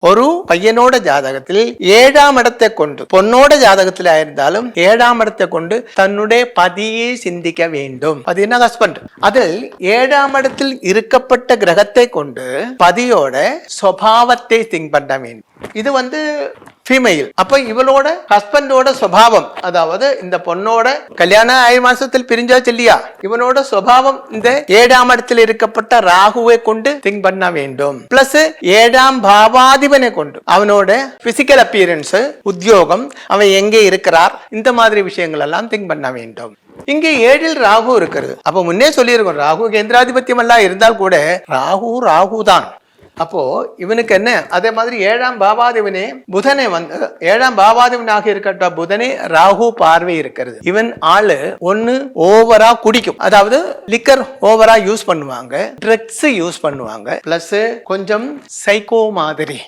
ஒரு பையனோட ஜாதகத்தில் 7ஆம் இடத்தை கொண்டு பொண்ணோட ஜாதகத்தில் இருந்தாலும் 7ஆம் இடத்தை கொண்டு தன்னுடைய பதியை சிந்திக்க வேண்டும். பதினா ஹஸ்பண்ட். அதில் 7ஆம் இடத்தில் இருக்கப்பட்ட கிரகத்தை கொண்டு பதியோட சுபாவத்தை திங்க் பண்ண வேண்டும். இது ஃபீமேல். அப்ப இவளோட ஹஸ்பண்டோட சுபாவம், அதாவது இந்த பொண்ணோட கல்யாணம் 6 மாசத்தில் பிரிஞ்சாச்சு இல்லையா, இவனோட சுபாவம் இந்த 7ஆம் இடத்தில் இருக்கப்பட்ட ராகுவை கொண்டு திங்க் பண்ண வேண்டும். பிளஸ் 7ஆம் பாவாதிபனை கொண்டு அவனோட பிசிக்கல் அப்பியரன்ஸ், உத்தியோகம், அவன் எங்கே இருக்கிறார், இந்த மாதிரி விஷயங்கள் எல்லாம் திங்க் பண்ண வேண்டும். இங்கே 7இல் ராகு இருக்கிறது. அப்ப முன்னே சொல்லியிருக்கோம், ராகு கேந்திராதிபத்தியம் எல்லாம் இருந்தால் கூட ராகு தான். அப்போ இவனுக்கு என்ன, அதே மாதிரி 7ஆம் பாவாதிபனே புதனை 7ஆம் பாவாதிபனாக இருக்கட்ட புதனே ராகு பார்வை இருக்கிறது. இவன் ஆளு ஒன்னு ஓவரா குடிக்கும், அதாவது லிக்கர் ஓவரா யூஸ் பண்ணுவாங்க, ட்ரக்ஸ் யூஸ் பண்ணுவாங்க, பிளஸ் கொஞ்சம் சைக்கோ மாதிரி